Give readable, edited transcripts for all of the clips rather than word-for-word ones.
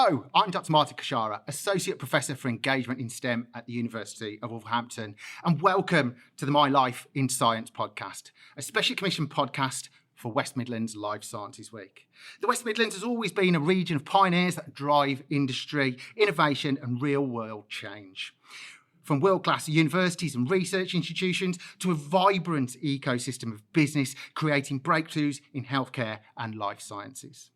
Hello, I'm Dr. Martin Kashara, Associate Professor for Engagement in STEM at the University of Wolverhampton, and welcome to the My Life in Science podcast, a specially commissioned podcast for West Midlands Life Sciences Week. The West Midlands has always been a region of pioneers that drive industry, innovation and real-world change. From world-class universities and research institutions to a vibrant ecosystem of business creating breakthroughs in healthcare and life sciences.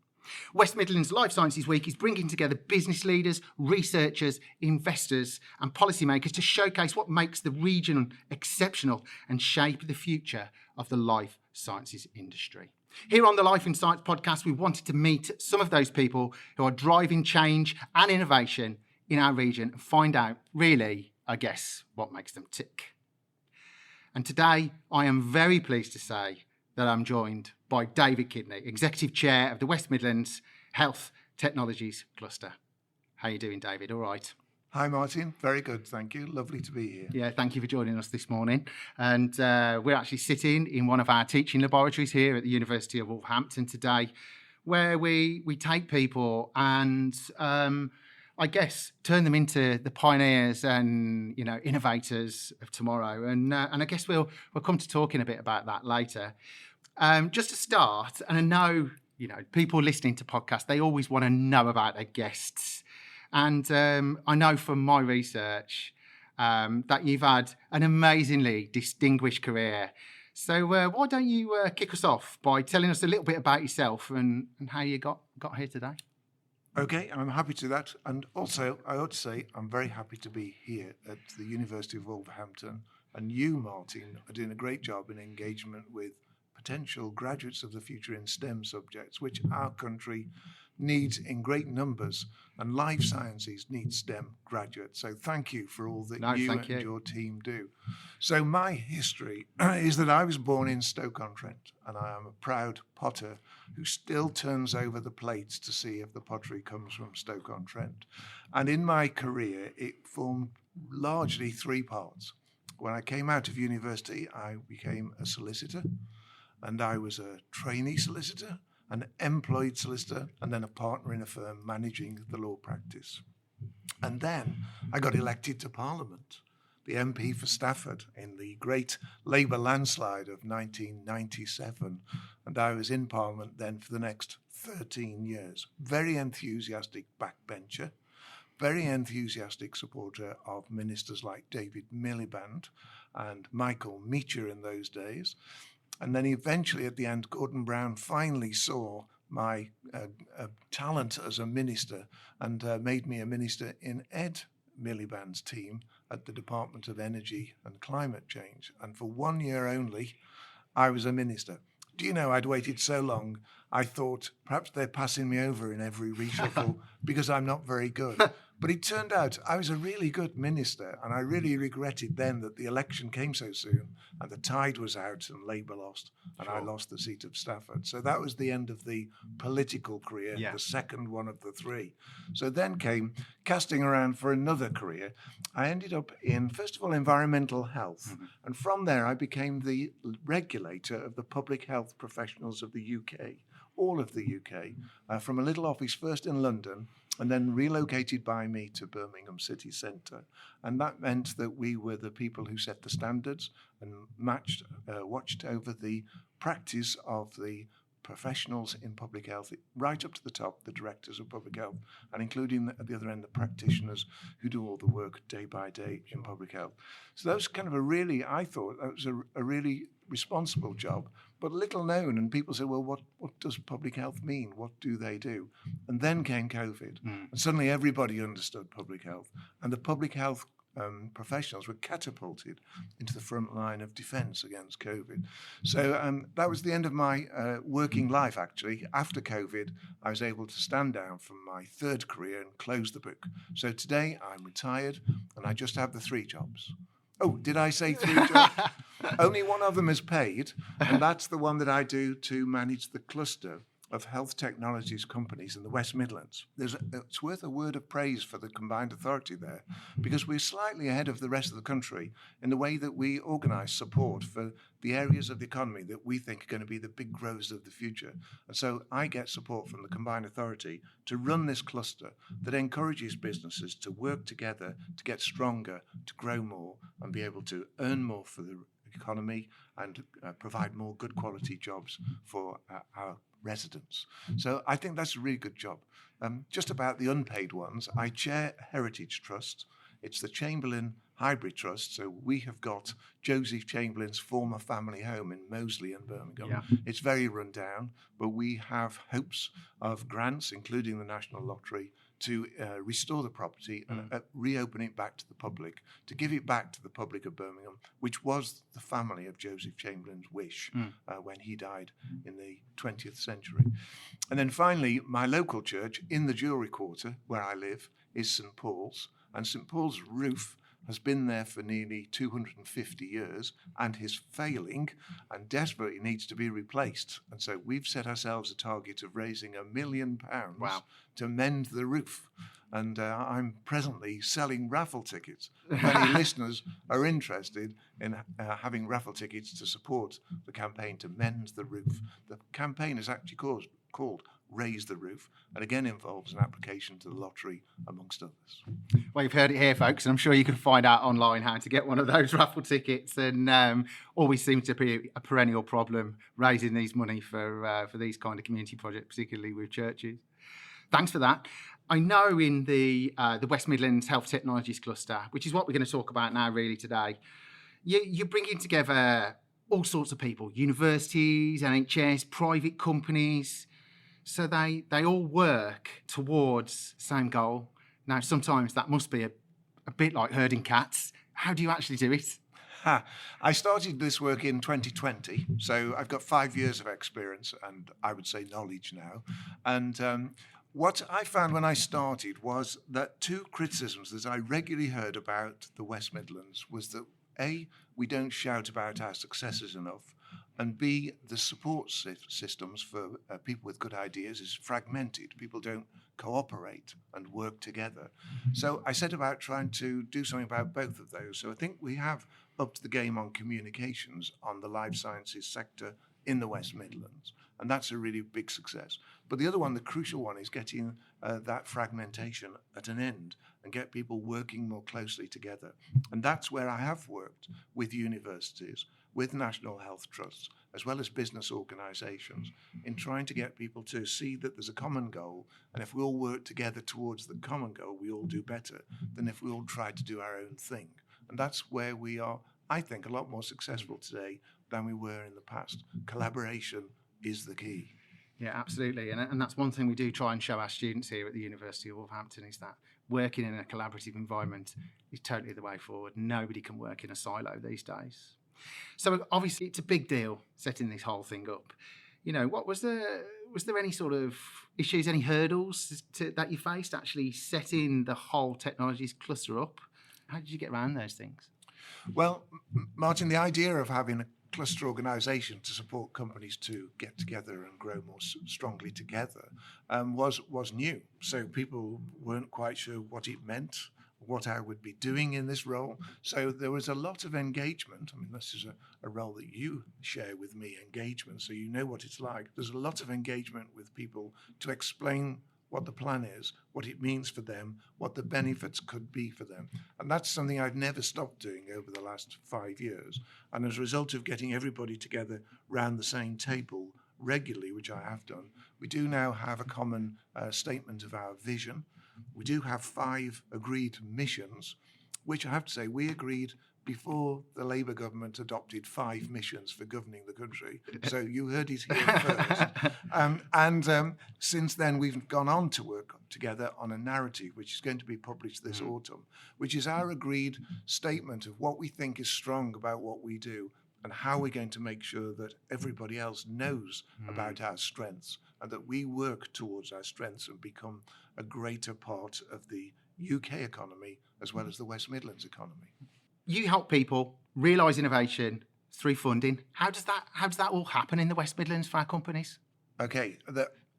West Midlands Life Sciences Week is bringing together business leaders, researchers, investors and policymakers to showcase what makes the region exceptional and shape the future of the life sciences industry. Here on the Life in Science podcast, we wanted to meet some of those people who are driving change and innovation in our region and find out, really, I guess, what makes them tick. And today, I am very pleased to say that I'm joined by David Kidney, Executive Chair of the West Midlands Health Technologies Cluster. How are you doing, David? All right? Hi, Martin. Very good, thank you. Lovely to be here. Yeah, thank you for joining us this morning. And we're actually sitting in one of our teaching laboratories here at the University of Wolverhampton today, where we take people and I guess turn them into the pioneers and innovators of tomorrow. And I guess we'll come to talking a bit about that later. Just to start, and I know people listening to podcasts, they always want to know about their guests. And I know from my research that you've had an amazingly distinguished career. So why don't you kick us off by telling us a little bit about yourself and how you got here today? Okay, I'm happy to do that. And also, I ought to say, I'm very happy to be here at the University of Wolverhampton. And you, Martin, are doing a great job in engagement with potential graduates of the future in STEM subjects, which our country needs in great numbers, and life sciences needs STEM graduates. So thank you for all that you and your team do. So my history is that I was born in Stoke-on-Trent, and I am a proud potter who still turns over the plates to see if the pottery comes from Stoke-on-Trent. And in my career, it formed largely three parts. When I came out of university, I became a solicitor, and I was a trainee solicitor, an employed solicitor, and then a partner in a firm managing the law practice. And then I got elected to Parliament, the MP for Stafford in the great Labour landslide of 1997. And I was in Parliament then for the next 13 years. Very enthusiastic backbencher, very enthusiastic supporter of ministers like David Miliband and Michael Meacher in those days. And then eventually at the end, Gordon Brown finally saw my talent as a minister and made me a minister in Ed Miliband's team at the Department of Energy and Climate Change. And for 1 year only, I was a minister. Do you know, I'd waited so long, I thought perhaps they're passing me over in every reshuffle because I'm not very good. But it turned out I was a really good minister, and I really regretted then that the election came so soon and the tide was out and Labour lost and I lost the seat of Stafford. So that was the end of the political career, the second one of the three. So then came casting around for another career. I ended up in, first of all, environmental health. Mm-hmm. And from there, I became the regulator of the public health professionals of the UK, all of the UK, from a little office first in London, and then relocated by me to Birmingham city centre. And that meant that we were the people who set the standards and watched over the practice of the professionals in public health, right up to the top, the directors of public health, and including at the other end, the practitioners who do all the work day by day in public health. So that was kind of I thought that was a really responsible job, but little known. And people say, well, what does public health mean? What do they do? And then came COVID. And suddenly everybody understood public health. And the public health professionals were catapulted into the front line of defence against COVID. So that was the end of my working life, actually. After COVID, I was able to stand down from my third career and close the book. So today I'm retired and I just have the three jobs. Oh, did I say three jobs? Only one of them is paid, and that's the one that I do to manage the cluster. of health technologies companies in the West Midlands. It's worth a word of praise for the combined authority there, because we're slightly ahead of the rest of the country in the way that we organise support for the areas of the economy that we think are going to be the big growers of the future. And so I get support from the combined authority to run this cluster that encourages businesses to work together to get stronger, to grow more, and be able to earn more for the economy and provide more good quality jobs for our residents. So I think that's a really good job. Just about the unpaid ones, I chair Heritage Trust. It's the Chamberlain Hybrid Trust. So we have got Joseph Chamberlain's former family home in Moseley in Birmingham. Yeah. It's very run down, but we have hopes of grants, including the National Lottery, to restore the property and reopen it back to the public, to give it back to the public of Birmingham, which was the family of Joseph Chamberlain's wish when he died in the 20th century. And then finally, my local church in the Jewellery Quarter, where I live, is St Paul's. And St Paul's roof has been there for nearly 250 years and is failing and desperately needs to be replaced. And so we've set ourselves a target of raising £1 million to mend the roof. And I'm presently selling raffle tickets. If any listeners are interested in having raffle tickets to support the campaign to mend the roof, the campaign is actually called Raise the Roof, and again involves an application to the lottery, amongst others. Well, you've heard it here, folks, and I'm sure you can find out online how to get one of those raffle tickets. And always seems to be a perennial problem raising these money for these kind of community projects, particularly with churches. Thanks for that. I know in the West Midlands Health Technologies cluster, which is what we're going to talk about now really today, you're bringing together all sorts of people, universities, NHS, private companies. So they all work towards the same goal. Now, sometimes that must be a bit like herding cats. How do you actually do it? I started this work in 2020, so I've got 5 years of experience and I would say knowledge now. And what I found when I started was that two criticisms that I regularly heard about the West Midlands was that A, we don't shout about our successes enough, and B, the support systems for people with good ideas is fragmented. People don't cooperate and work together. So I set about trying to do something about both of those. So I think we have upped the game on communications on the life sciences sector in the West Midlands. And that's a really big success. But the other one, the crucial one, is getting that fragmentation at an end and get people working more closely together. And that's where I have worked with universities, with national health trusts, as well as business organisations, in trying to get people to see that there's a common goal, and if we all work together towards the common goal, we all do better than if we all try to do our own thing. And that's where we are, I think, a lot more successful today than we were in the past. Collaboration is the key. Yeah, absolutely. And that's one thing we do try and show our students here at the University of Wolverhampton, is that working in a collaborative environment is totally the way forward. Nobody can work in a silo these days. So obviously it's a big deal setting this whole thing up. You know, was there any sort of issues, any hurdles that you faced actually setting the whole technologies cluster up? How did you get around those things? Well, Martin, the idea of having a cluster organisation to support companies to get together and grow more strongly together was new. So people weren't quite sure what it meant, what I would be doing in this role. So there was a lot of engagement. I mean, this is a role that you share with me, engagement, so you know what it's like. There's a lot of engagement with people to explain what the plan is, what it means for them, what the benefits could be for them. And that's something I've never stopped doing over the last 5 years. And as a result of getting everybody together round the same table regularly, which I have done, we do now have a common statement of our vision. We do have 5 agreed missions, which I have to say we agreed before the Labour government adopted 5 missions for governing the country. So you heard it here first. Since then, we've gone on to work together on a narrative, which is going to be published this autumn, which is our agreed statement of what we think is strong about what we do and how we're going to make sure that everybody else knows about our strengths and that we work towards our strengths and become a greater part of the UK economy as well as the West Midlands economy. You help people realise innovation through funding. How does that all happen in the West Midlands for our companies? Okay,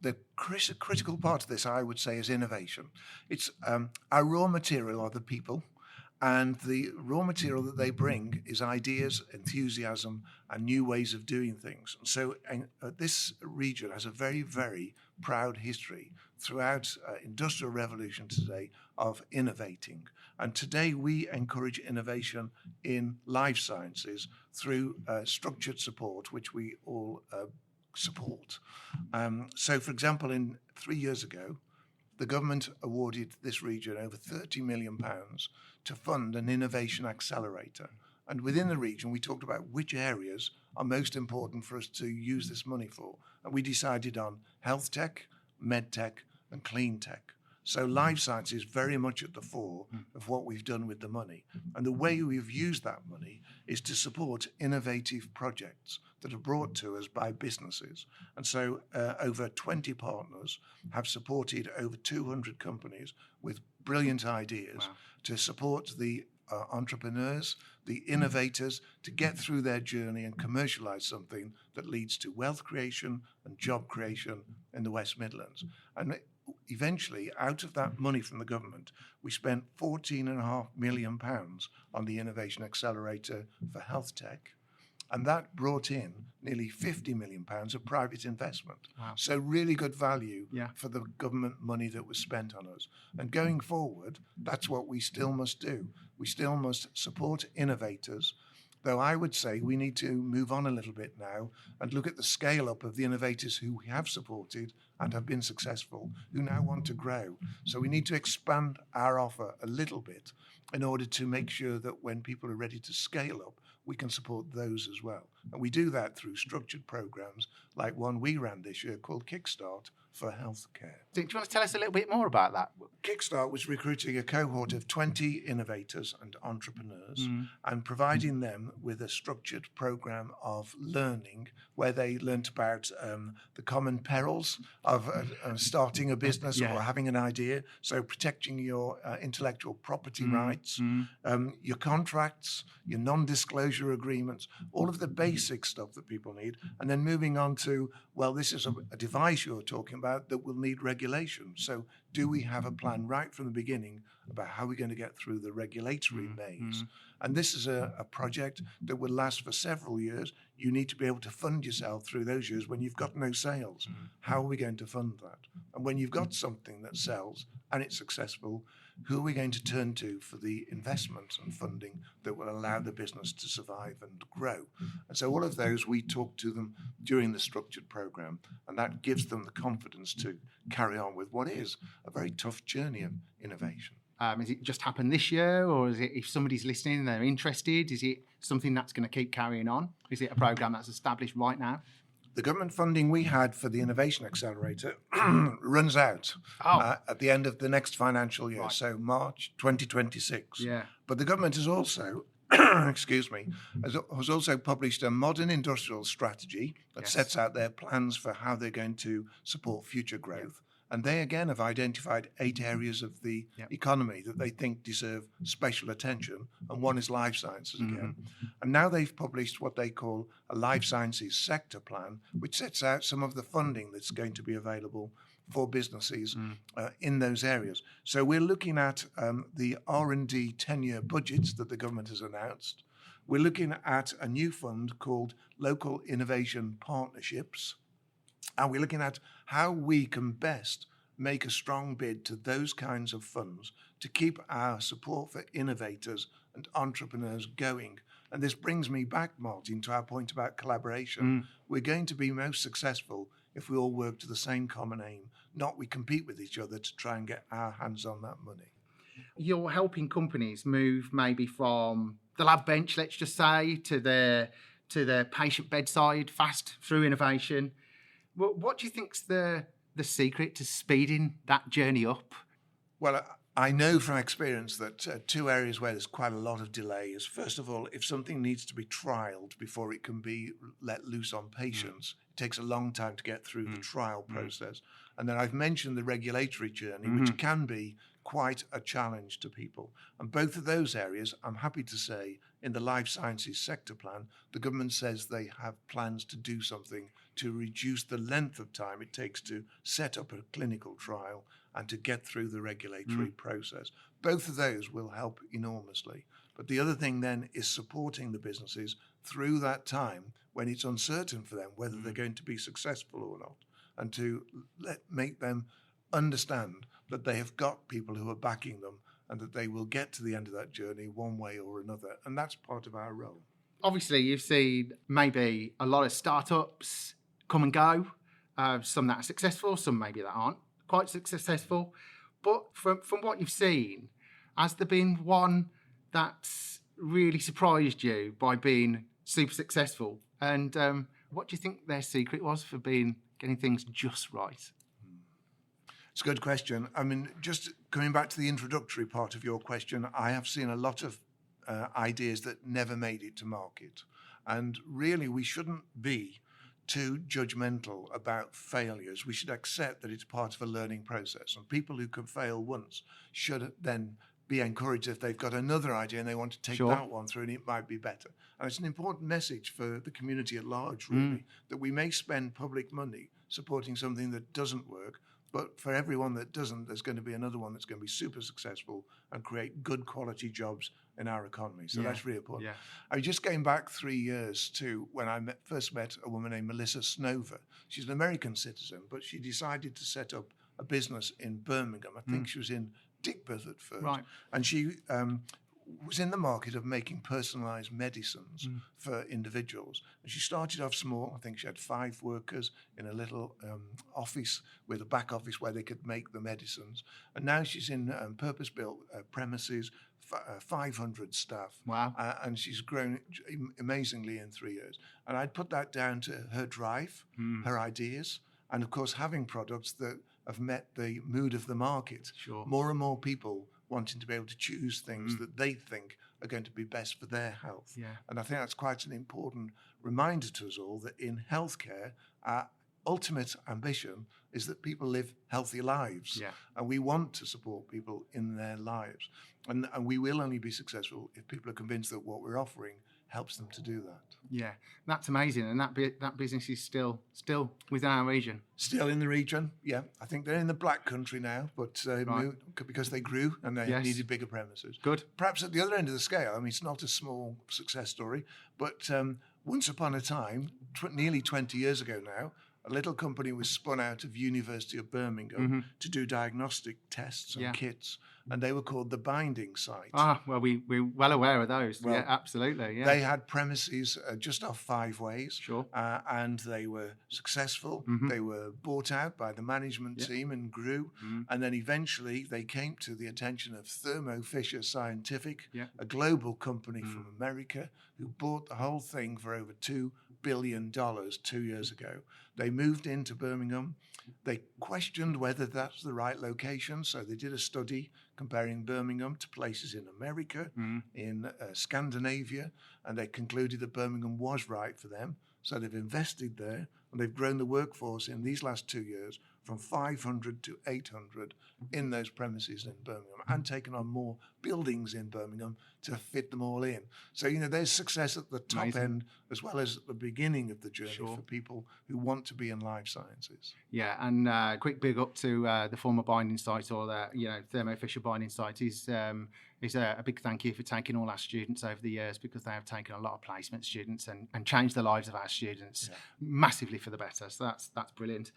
the critical part of this, I would say, is innovation. It's our raw material are the people, and the raw material that they bring is ideas, enthusiasm, and new ways of doing things. And so this region has a very, very proud history throughout industrial revolution today of innovating. And today we encourage innovation in life sciences through structured support, which we all support. So, for example, 3 years ago, the government awarded this region over £30 million to fund an innovation accelerator. And within the region, we talked about which areas are most important for us to use this money for. And we decided on health tech, med tech, and clean tech. So life science is very much at the fore of what we've done with the money. And the way we've used that money is to support innovative projects that are brought to us by businesses. And so over 20 partners have supported over 200 companies with brilliant ideas to support the entrepreneurs, the innovators, to get through their journey and commercialize something that leads to wealth creation and job creation in the West Midlands. And eventually, out of that money from the government, we spent £14.5 million on the Innovation Accelerator for health tech. And that brought in nearly £50 million of private investment. Wow. So really good value for the government money that was spent on us. And going forward, that's what we still must do. We still must support innovators, though I would say we need to move on a little bit now and look at the scale up of the innovators who we have supported and have been successful, who now want to grow. So we need to expand our offer a little bit in order to make sure that when people are ready to scale up, we can support those as well. And we do that through structured programs like one we ran this year called Kickstart for healthcare. Do you want to tell us a little bit more about that? Kickstart was recruiting a cohort of 20 innovators and entrepreneurs and providing them with a structured program of learning where they learnt about the common perils of starting a business or having an idea. So protecting your intellectual property rights, your contracts, your non-disclosure agreements, all of the basic stuff that people need. And then moving on to, well, this is a device you're talking about that will need regulation. So do we have a plan right from the beginning about how we're going to get through the regulatory maze? And this is a project that will last for several years. You need to be able to fund yourself through those years when you've got no sales. How are we going to fund that? And when you've got something that sells and it's successful, who are we going to turn to for the investment and funding that will allow the business to survive and grow? And so all of those, we talk to them during the structured program, and that gives them the confidence to carry on with what is a very tough journey of innovation. Has it just happened this year, or is it, if somebody's listening and they're interested, is it something that's going to keep carrying on? Is it a program that's established right now? The government funding we had for the Innovation Accelerator runs out at the end of the next financial year, so March 2026. Yeah. But the government has also, has also published a modern industrial strategy that sets out their plans for how they're going to support future growth. And they, again, have identified 8 areas of the economy that they think deserve special attention. And one is life sciences again. And now they've published what they call a life sciences sector plan, which sets out some of the funding that's going to be available for businesses in those areas. So we're looking at the R&D 10-year budgets that the government has announced. We're looking at a new fund called Local Innovation Partnerships. And we're looking at how we can best make a strong bid to those kinds of funds to keep our support for innovators and entrepreneurs going. And this brings me back, Martin, to our point about collaboration. We're going to be most successful if we all work to the same common aim, not we compete with each other to try and get our hands on that money. You're helping companies move maybe from the lab bench, let's just say, to their patient bedside, fast through innovation. What do you think's the secret to speeding that journey up? Well, I know from experience that 2 areas where there's quite a lot of delay is, first of all, if something needs to be trialled before it can be let loose on patients, it takes a long time to get through the trial process. And then I've mentioned the regulatory journey, which can be quite a challenge to people. And both of those areas, I'm happy to say, in the life sciences sector plan, the government says they have plans to do something to reduce the length of time it takes to set up a clinical trial and to get through the regulatory process. Both of those will help enormously. But the other thing then is supporting the businesses through that time when it's uncertain for them whether they're going to be successful or not, and to make them understand that they have got people who are backing them and that they will get to the end of that journey one way or another. And that's part of our role. Obviously, you've seen maybe a lot of startups come and go, some that are successful, some maybe that aren't quite successful. But from what you've seen, has there been one that's really surprised you by being super successful? And what do you think their secret was for getting things just right? It's a good question. I mean, just coming back to the introductory part of your question, I have seen a lot of ideas that never made it to market. And really, we shouldn't be too judgmental about failures. We should accept that it's part of a learning process. And people who can fail once should then be encouraged if they've got another idea and they want to take that one through, and it might be better. And it's an important message for the community at large, really, that we may spend public money supporting something that doesn't work, but for everyone that doesn't, there's going to be another one that's going to be super successful and create good quality jobs in our economy. So that's really important. Yeah. I was just going back 3 years to when I first met a woman named Melissa Snover. She's an American citizen, but she decided to set up a business in Birmingham. I think she was in Digbeth at first. Right. And she was in the market of making personalised medicines for individuals. And she started off small. I think she had 5 workers in a little office with a back office where they could make the medicines. And now she's in purpose-built premises, 500 staff. Wow. And she's grown amazingly in 3 years. And I'd put that down to her drive, her ideas, and of course having products that have met the mood of the market. Sure. More and more people wanting to be able to choose things that they think are going to be best for their health. Yeah. And I think that's quite an important reminder to us all that in healthcare, our ultimate ambition is that people live healthy lives. Yeah. And we want to support people in their lives. And we will only be successful if people are convinced that what we're offering helps them to do that. Yeah, that's amazing. And that business is still within our region. Still in the region, yeah. I think they're in the Black Country now, but moved because they grew and they needed bigger premises. Good. Perhaps at the other end of the scale, I mean, it's not a small success story, but once upon a time, nearly 20 years ago now, a little company was spun out of University of Birmingham to do diagnostic tests and kits, and they were called the Binding Site. Ah, well, we're well aware of those. Well, yeah, absolutely. Yeah. They had premises just off 5 Ways, Sure. And they were successful. They were bought out by the management team and grew, and then eventually they came to the attention of Thermo Fisher Scientific, a global company from America, who bought the whole thing for over $2 billion 2 years ago. They moved into Birmingham. They questioned whether that's the right location, so they did a study comparing Birmingham to places in America, in Scandinavia, and they concluded that Birmingham was right for them. So they've invested there, and they've grown the workforce in these last 2 years from 500 to 800 in those premises in Birmingham, and taken on more buildings in Birmingham to fit them all in. So, you know, there's success at the top end as well as at the beginning of the journey for people who want to be in life sciences. Yeah, and quick big up to the former Binding Site, or the Thermo Fisher Binding Site. Is a big thank you for taking all our students over the years, because they have taken a lot of placement students and changed the lives of our students massively for the better. So that's brilliant.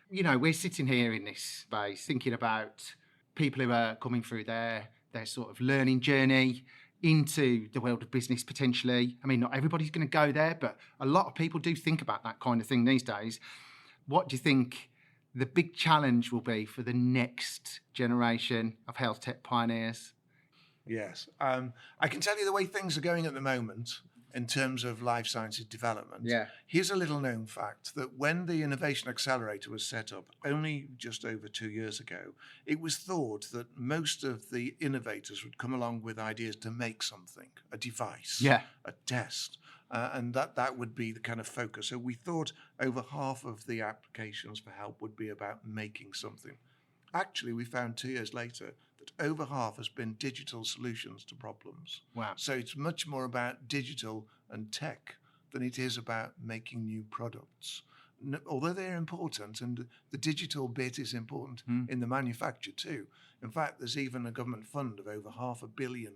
You know, we're sitting here in this space thinking about people who are coming through their sort of learning journey into the world of business potentially. I mean, not everybody's going to go there, but a lot of people do think about that kind of thing these days. What do you think the big challenge will be for the next generation of health tech pioneers? Yes. I can tell you the way things are going at the moment in terms of life sciences development. Yeah. Here's a little known fact that when the Innovation Accelerator was set up only just over 2 years ago, it was thought that most of the innovators would come along with ideas to make something, a device, a test, and that would be the kind of focus. So we thought over half of the applications for help would be about making something. Actually, we found 2 years later that over half has been digital solutions to problems. Wow. So it's much more about digital and tech than it is about making new products. Although they're important, and the digital bit is important in the manufacture too. In fact, there's even a government fund of over £500 million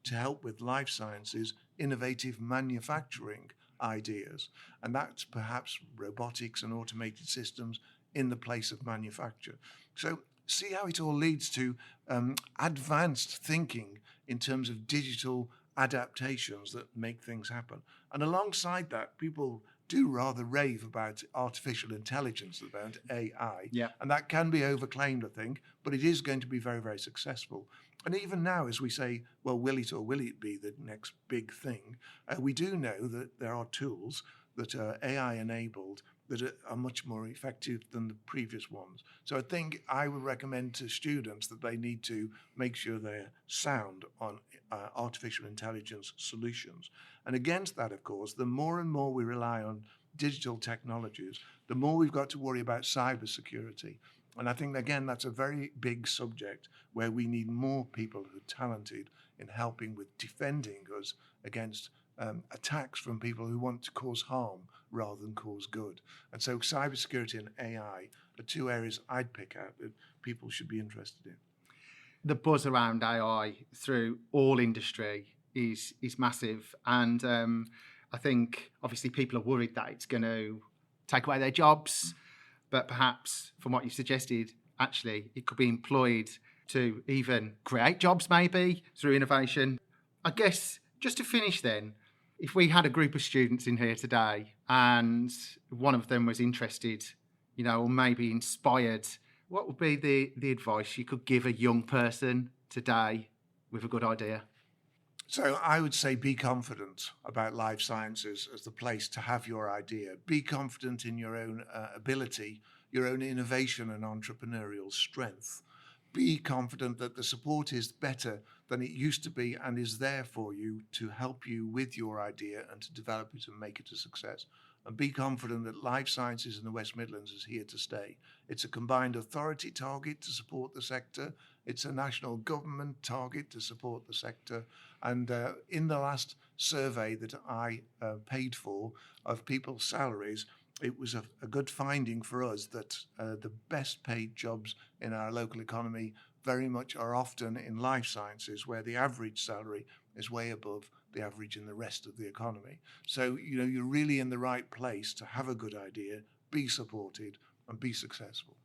to help with life sciences innovative manufacturing ideas. And that's perhaps robotics and automated systems in the place of manufacture. So see how it all leads to advanced thinking in terms of digital adaptations that make things happen. And alongside that, people do rather rave about artificial intelligence, about AI. Yeah. And that can be overclaimed, I think, but it is going to be very, very successful. And even now, as we say, well, will it or will it be the next big thing? We do know that there are tools that are AI-enabled that are much more effective than the previous ones. So I think I would recommend to students that they need to make sure they're sound on artificial intelligence solutions. And against that, of course, the more and more we rely on digital technologies, the more we've got to worry about cybersecurity. And I think, again, that's a very big subject where we need more people who are talented in helping with defending us against attacks from people who want to cause harm rather than cause good. And so cybersecurity and AI are two areas I'd pick out that people should be interested in. The buzz around AI through all industry is massive. And I think obviously people are worried that it's going to take away their jobs. But perhaps from what you suggested, actually, it could be employed to even create jobs maybe through innovation. I guess just to finish then, if we had a group of students in here today and one of them was interested, or maybe inspired, what would be the advice you could give a young person today with a good idea? So I would say be confident about life sciences as the place to have your idea. Be confident in your own ability, your own innovation and entrepreneurial strength. Be confident that the support is better than it used to be and is there for you to help you with your idea and to develop it and make it a success. And be confident that life sciences in the West Midlands is here to stay. It's a combined authority target to support the sector. It's a national government target to support the sector. And in the last survey that I paid for of people's salaries, it was a good finding for us that the best paid jobs in our local economy very much are often in life sciences, where the average salary is way above the average in the rest of the economy. So, you're really in the right place to have a good idea, be supported, and be successful.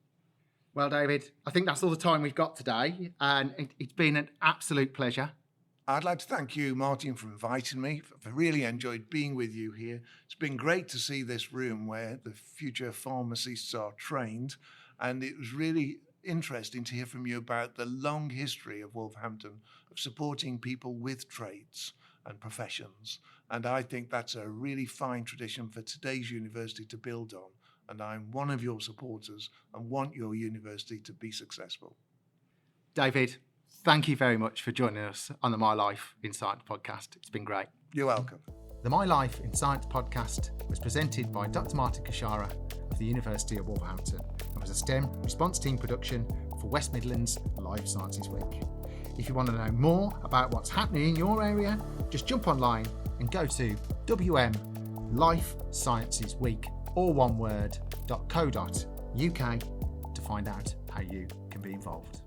Well, David, I think that's all the time we've got today, and it's been an absolute pleasure. I'd like to thank you, Martin, for inviting me. I've really enjoyed being with you here. It's been great to see this room where the future pharmacists are trained, and it was really interesting to hear from you about the long history of Wolverhampton of supporting people with trades and professions. And I think that's a really fine tradition for today's university to build on. And I'm one of your supporters and want your university to be successful. David, thank you very much for joining us on the My Life in Science podcast. It's been great. You're welcome. The My Life in Science podcast was presented by Dr. Martin Kashara of the University of Wolverhampton and was a STEM response team production for West Midlands Life Sciences Week. If you want to know more about what's happening in your area, just jump online and go to wmlifesciencesweek, all one word, .co.uk to find out how you can be involved.